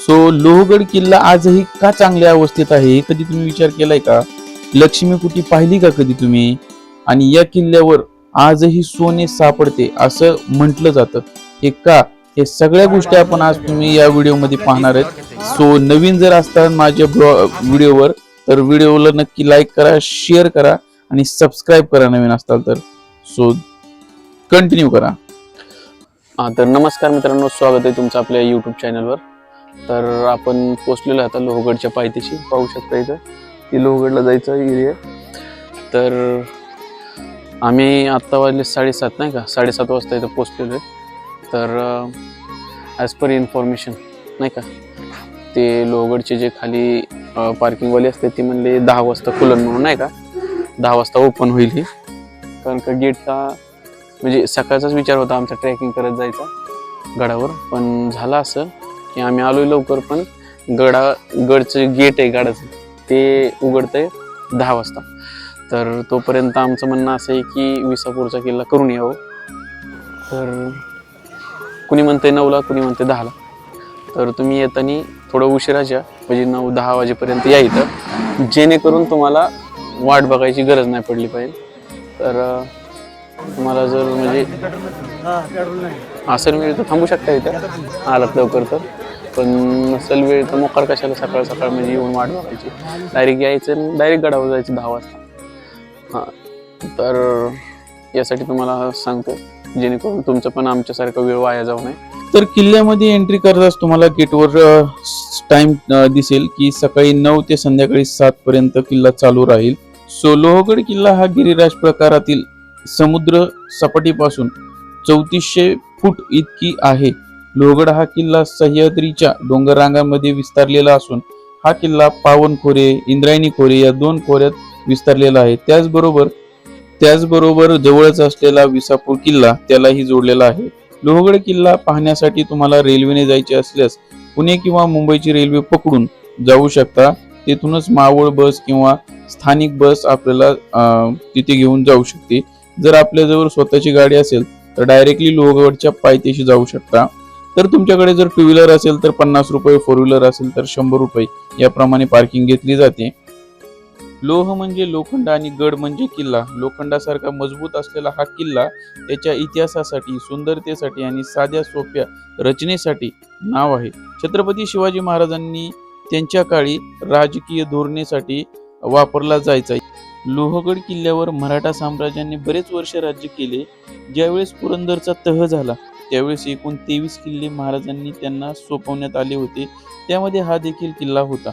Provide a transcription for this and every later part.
लोहगड किल्ला आजही का चांगल्या अवस्थेत आहे, कधी तुम्ही विचार केलाय का? लक्ष्मीकुटी पाहिली का कधी तुम्ही? आणि या किल्ल्यावर आजही सोने सापडते असं म्हटलं जातं. हे का? हे सगळ्या गोष्टी आपण आज तुम्ही या व्हिडिओमध्ये पाहणार आहेत. नवीन जर असतात माझ्या व्हिडिओवर, तर व्हिडिओला नक्की लाईक करा, शेअर करा आणि सबस्क्राईब करा नवीन असताल तर. कंटिन्यू करा. तर नमस्कार मित्रांनो, स्वागत आहे तुमचं आपल्या यूट्यूब चॅनलवर. तर आपण पोचलेलो आहे आता लोहगडच्या पायथ्याशी. पाहू शकता इथं की लोहगडला जायचं एरिया. तर आम्ही आत्ता वाजले 7:30 नाही का, 7:30 वाजता इथं पोचलेलो आहे. तर ॲज पर इन्फॉर्मेशन नाही का, ते लोहगडचे जे खाली पार्किंगवाले असते ते म्हणले 10 वाजता खुलन म्हणून नाही का, 10 वाजता ओपन होईल ही. कारण का गेटला म्हणजे सकाळचाच विचार होता आमचा ट्रेकिंग करत जायचा गडावर, पण झालं असं की आम्ही आलोय लवकर, पण गडचं गेट आहे गडाचं ते उघडतंय 10 वाजता. तर तोपर्यंत आमचं म्हणणं असं आहे की विसापूरचा किल्ला करून यावं. तर कुणी म्हणते 9ला, कुणी म्हणते 10ला. तर तुम्ही येताना थोडं उशिराच्या म्हणजे 9-10 वाजेपर्यंत या इथं, जेणेकरून तुम्हाला वाट बघायची गरज नाही पडली पाहिजे. तर तुम्हाला जर म्हणजे असेल वेळ तर थांबू शकता इथं आलात लवकर तर, पण नसेल वेळ तर मोकार कशाला सकाळ सकाळ म्हणजे येऊन वाट बघायची. डायरेक्ट यायचं, डायरेक्ट गडावर जायचं 10 वाजता. तर यासाठी तुम्हाला सांगतो, जेणेकरून तुमचं पण आमच्यासारखा वेळ वाया जाऊ नये. तर किल्ल्यामध्ये एंट्री करताच तुम्हाला गेटवर टाइम दिसेल की सकाळी 9 ते संध्याकाळी 7 पर्यंत किल्ला चालू राहील. लोहगड किल्ला हा गिरिराज प्रकारातील समुद्र सपाटीपासून 3400 फूट इतकी आहे. लोहगड हा किल्ला सह्याद्रीच्या डोंगर रांगांमध्ये विस्तारलेला असून हा किल्ला पावनखोरे, इंद्रायणी खोरे या 2 खोऱ्यात विस्तारलेला आहे. त्याचबरोबर जवळच असलेला विसापूर किल्ला त्यालाही जोडलेला आहे. लोहगड किल्ला पाहण्यासाठी तुम्हाला रेल्वेने जायचे असल्यास पुणे किंवा मुंबईची रेल्वे पकडून जाऊ शकता. तेथूनच मावळ बस किंवा स्थानिक बस आपल्याला तिथे घेऊन जाऊ शकते. जर आपल्याजवळ स्वतःची गाडी असेल तर डायरेक्टली लोहगडच्या पायथ्याशी जाऊ शकता. तर तुमच्याकडे जर 2 व्हीलर असेल तर 50 रुपये, 4 व्हीलर असेल तर 100 रुपये याप्रमाणे पार्किंग घेतली जाते. लोह म्हणजे लोखंड आणि गड म्हणजे किल्ला. लोखंडासारखा मजबूत असलेला हा किल्ला त्याच्या इतिहासासाठी, सुंदरतेसाठी आणि साध्या सोप्या रचनेसाठी नाव आहे. छत्रपती शिवाजी महाराजांनी त्यांच्या काळी राजकीय धोरणेसाठी वापरला जायचा. लोहगड किल्ल्यावर मराठा साम्राज्याने बरेच वर्ष राज्य केले. ज्यावेळेस पुरंदरचा तह झाला त्यावेळेस एकूण 23 किल्ले महाराजांनी त्यांना सोपवण्यात आले होते. त्यामध्ये हा देखील किल्ला होता.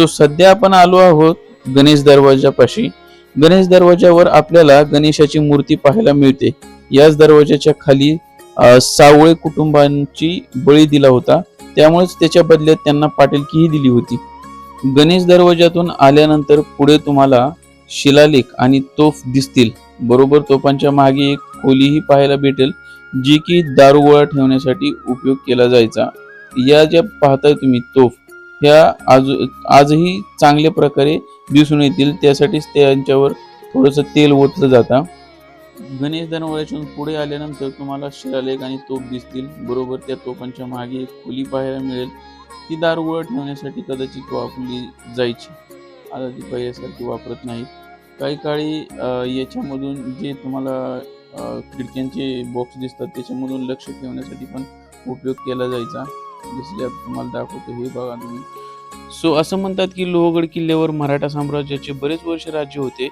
सध्या आपण आलो आहोत गणेश दरवाजापाशी. गणेश दरवाजावर आपल्याला गणेशाची मूर्ती पाहायला मिळते. याच दरवाजाच्या खाली सावळे कुटुंबांची बळी दिला होता, त्यामुळेच त्याच्या बदल्यात त्यांना पाटीलकीही दिली होती. गणेश दरवाजातून आल्यानंतर पुढे तुम्हाला शिलालेख आणि तोफ दिसतील. बरोबर तोफांच्या मागे एक खोलीही पाहायला भेटेल, जी की दारुगोळा ठेवण्यासाठी उपयोग केला जायचा. या ज्या पाहताय तुम्ही तोफ, ह्या आजही चांगल्या प्रकारे दिसून येतील, त्यासाठीच त्यांच्यावर थोडंसं तेल ओतलं जातं. गणेश दरवाजातून पुढे आल्यानंतर तुम्हाला शिलालेख आणि तोफ दिसतील. बरोबर त्या तोफांच्या मागे एक खोली पाहायला मिळेल. ती दारुगोळा ठेवण्यासाठी कदाचित वापरली जायची. आता ती पहिल्यासारखी वापरत नाही. काही काळी याच्यामधून जे तुम्हाला खिडक्यांचे बॉक्स दिसतात त्याच्यामधून लक्ष ठेवण्यासाठी पण उपयोग केला जायचा. जसे आता तुम्हाला दाखवतो हे बघा तुम्ही. असं म्हणतात की लोहगड किल्ल्यावर मराठा साम्राज्याचे बरेच वर्ष राज्य होते.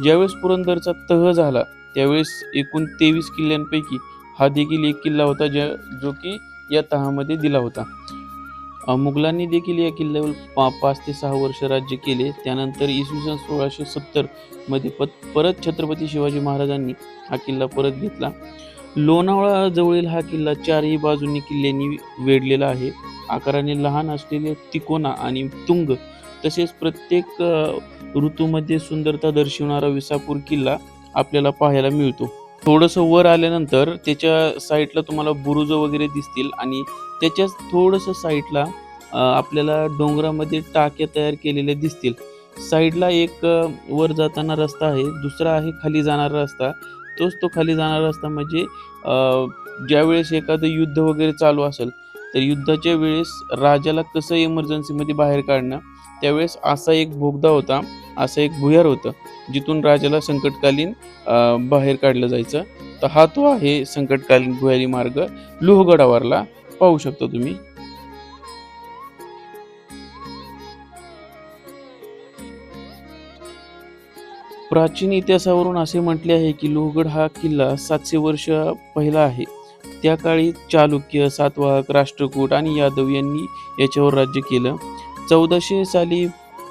ज्यावेळेस पुरंदरचा तह झाला त्यावेळेस एकूण 23 किल्ल्यांपैकी हा देखील एक किल्ला होता, जो की या तहामध्ये दिला होता. मुघलांनी देखील या किल्ल्यावर 5 ते 6 वर्ष राज्य केले. त्यानंतर इसवी सन 1670 मध्ये परत छत्रपती शिवाजी महाराजांनी हा किल्ला परत घेतला. लोणावळा जवळील हा किल्ला 4ही बाजूंनी किल्ल्यांनी वेढलेला आहे. आकाराने लहान असलेले तिकोना आणि तुंग तसेच प्रत्येक ऋतूमध्ये सुंदरता दर्शवणारा विसापूर किल्ला आपल्याला पाहायला मिळतो. थोडंसं वर आल्यानंतर त्याच्या साईडला तुम्हाला बुरुज वगैरे दिसतील आणि त्याच्याच थोडंसं साईडला आपल्याला डोंगरामध्ये टाक्या तयार केलेल्या दिसतील. साईडला एक वर जाताना रस्ता आहे, दुसरा आहे खाली जाणारा रस्ता. तो खाली जाणारा रस्ता म्हणजे ज्यावेळेस एखादं युद्ध वगैरे चालू असेल तर युद्धाच्या वेळेस राजाला कसं इमर्जन्सीमध्ये बाहेर काढणं, त्यावेळेस असा एक बोगदा होता, असं एक भुयार होतं, जिथून राजाला संकटकालीन बाहेर काढलं जायचं. तर हा तो आहे संकटकालीन भुयारी मार्ग लोहगडावरला, पाहू शकता तुम्ही. प्राचीन इतिहासावरून असे म्हटले आहे की लोहगड हा किल्ला 700 वर्ष पहिला आहे. त्या काळी चालुक्य, सातवाहक, राष्ट्रकूट आणि यादव यांनी याच्यावर राज्य केलं. 1400 साली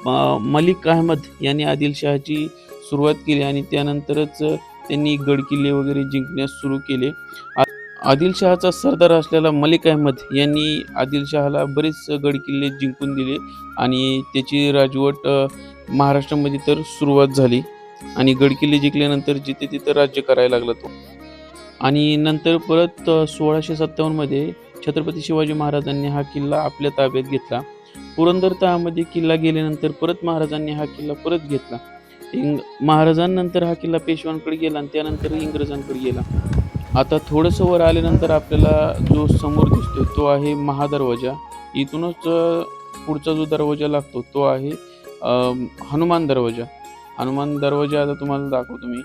मलिक अहमद यांनी आदिलशहाची सुरुवात केली आणि त्यानंतरच त्यांनी गडकिल्ले वगैरे जिंकण्यास सुरू केले. आदिलशहाचा सरदार असलेला मलिक अहमद यांनी आदिलशहाला बरेच गडकिल्ले जिंकून दिले आणि त्याची राजवट महाराष्ट्रामध्ये तर सुरुवात झाली आणि गडकिल्ले जिंकल्यानंतर जिथे तिथे राज्य करायला लागला तो. आणि नंतर परत 1657 मध्ये छत्रपती शिवाजी महाराजांनी हा किल्ला आपल्या ताब्यात घेतला. पुरंदर तहामध्ये किल्ला गेल्यानंतर परत महाराजांनी हा किल्ला परत घेतला. महाराजांनंतर हा किल्ला पेशव्यांकडे गेला आणि त्यानंतर इंग्रजांकडे गेला. आता थोडंसं वर आल्यानंतर आपल्याला जो समोर दिसतोय तो आहे महादरवाजा. इथूनच पुढचा जो दरवाजा लागतो तो आहे हनुमान दरवाजा. हनुमान दरवाजा आता तुम्हाला दाखवतो मी.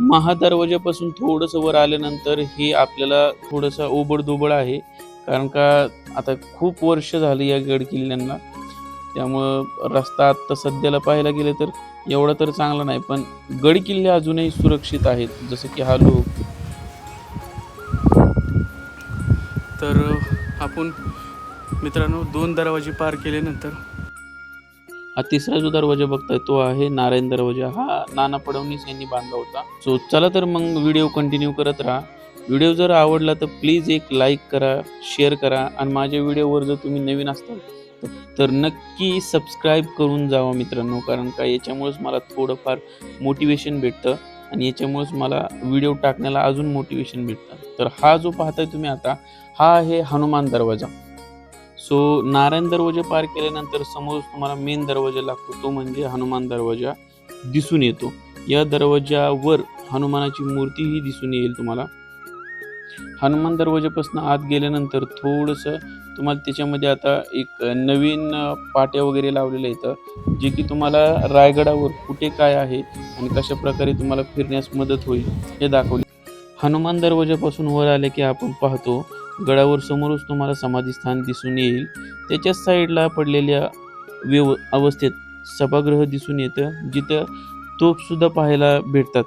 महादरवाजापासून थोडंसं वर आल्यानंतर हे आपल्याला थोडंसं ओबडधोबड आहे, कारण का आता खूप वर्ष झाली या गड किल्ल्यांना, त्यामुळं रस्ता आत्ता सध्याला पाहायला गेले तर एवढा तर चांगला नाही, पण गड किल्ले अजूनही सुरक्षित आहेत, जसं की हा लोक. तर आपण मित्रांनो 2 दरवाजे पार केल्यानंतर हा तिसरा जो दरवाजा बघताय तो आहे नारायण दरवाजा. हा नाना फडणवीस यांनी बांधला होता. सो चला तर मग व्हिडिओ कंटिन्यू करत राहा. व्हिडिओ जर आवडला तर प्लीज एक लाईक करा, शेअर करा आणि माझ्या व्हिडिओवर जर तुम्ही नवीन असताल तर नक्की सबस्क्राईब करून जावा मित्रांनो, कारण का याच्यामुळेच मला थोडंफार मोटिवेशन भेटतं आणि याच्यामुळेच मला व्हिडिओ टाकण्याला अजून मोटिवेशन भेटतं. तर हा जो पाहताय तुम्ही आता, हा आहे हनुमान दरवाजा. सो नारायण दरवाजा पार केल्यानंतर समोर तुम्हाला मेन दरवाजा लागतो, तो म्हणजे हनुमान दरवाजा दिसून येतो. या दरवाजावर हनुमानाची मूर्तीही दिसून येईल तुम्हाला. हनुमान दरवाजापासून आत गेल्यानंतर थोडंसं तुम्हाला त्याच्यामध्ये आता एक नवीन पाट्या वगैरे लावलेल्या आहेत, जे की तुम्हाला रायगडावर कुठे काय आहे आणि कशा प्रकारे तुम्हाला फिरण्यास मदत होईल हे दाखवले. हनुमान दरवाजापासून वर आले की आपण पाहतो गडावर समोरच तुम्हाला समाधीस्थान दिसून येईल. त्याच्या साईडला पडलेल्या अवस्थेत सभागृह दिसून येतं, जिथं तोफसुद्धा पाहायला भेटतात.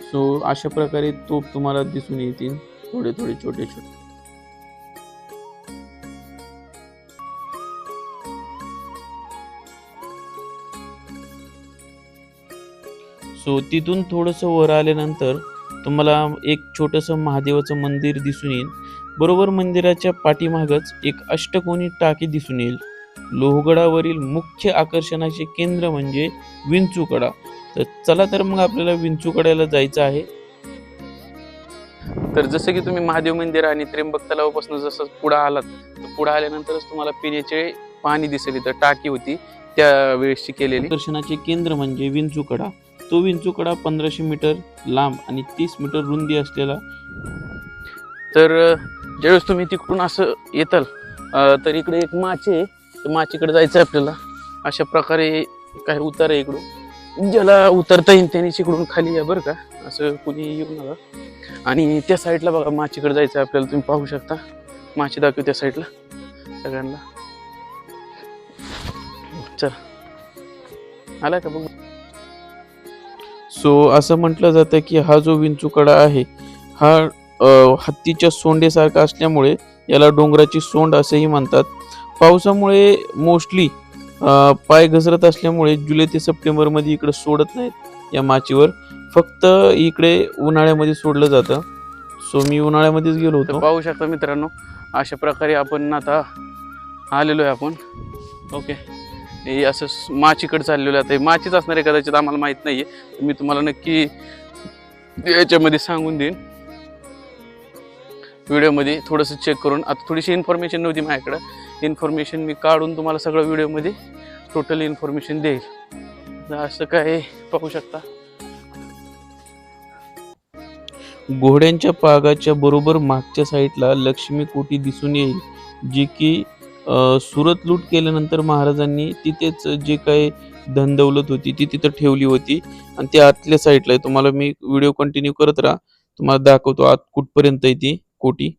सो अशा प्रकारे तोफ तुम्हाला दिसून येतील, थोडे थोडे छोटे छोटे. सो तिथून थोडंसं वर आल्यानंतर तुम्हाला एक छोटंसं महादेवाचं मंदिर दिसून येईल. बरोबर मंदिराच्या पाठीमागच एक अष्टकोनी टाकी दिसून येईल. लोहगडावरील मुख्य आकर्षणाचे केंद्र म्हणजे विंचूकडा. तर चला तर मग आपल्याला विंचूकड्याला जायचं आहे. तर जसं की तुम्ही महादेव मंदिर आणि त्र्यंबक तलावापासून जसं पुढे आलात, तर पुढे आल्यानंतरच तुम्हाला पिण्याचे पाणी दिसेल. इथं टाकी होती त्यावेळेसची केलेली. आकर्षणाचे केंद्र म्हणजे विंचूकडा. तो विंचूकडा 1500 मीटर लांब आणि 30 मीटर रुंदी असलेला. तर ज्यावेळेस तुम्ही तिकडून असं येताल तर इकडे एक माचे आहे, तर माचेकडे जायचं आहे आपल्याला. अशा प्रकारे काही उतार आहे इकडून, ज्याला उतरता येईल त्यांनी इकडून खाली या बरं का, असं कुणी येऊ नका. आणि त्या साईडला बघा माचेकडे जायचं आहे आपल्याला, तुम्ही पाहू शकता. माचे दाखव त्या साईडला सगळ्यांना. चला आला का बघ. सो असं म्हटलं जातं की हा जो विंचूकडा आहे हा हत्तीच्या सोंडेसारखा असल्यामुळे याला डोंगराची सोंड असेही म्हणतात. पावसामुळे मोस्टली पाय घसरत असल्यामुळे जुलै ते सप्टेंबर मध्ये इकडे सोडत नाहीत या माचीवर, फक्त इकडे उन्हाळ्यामध्ये सोडलं जातं. सो मी उन्हाळ्यामध्येच गेलो होतो. पाहू शकता मित्रांनो, अशा प्रकारे आपण आता आलेलो आहे आपण. ओके, हे असं माचीकडे चाललेलं आहे. आता माचीच असणार आहे कदाचित, आम्हाला माहित नाहीये. मी तुम्हाला नक्की याच्यामध्ये सांगून देईन व्हिडिओमध्ये थोडंसं चेक करून. आता थोडीशी इन्फॉर्मेशन नव्हती माझ्याकडं, इन्फॉर्मेशन मी काढून तुम्हाला सगळं व्हिडिओमध्ये टोटल इन्फॉर्मेशन देईल. असं काय पाहू शकता. घोड्यांच्या पागाच्या बरोबर मागच्या साईडला लक्ष्मी कोठी दिसून येईल, जी की सुरत लूट केल्यानंतर महाराजांनी तिथेच जे काही धनदौलत होती ती तिथं ठेवली होती. आणि ते आतल्या साईडला आहे. तुम्हाला मी व्हिडिओ कंटिन्यू करत राहा, तुम्हाला दाखवतो आत कुठपर्यंत आहे ती कोठी.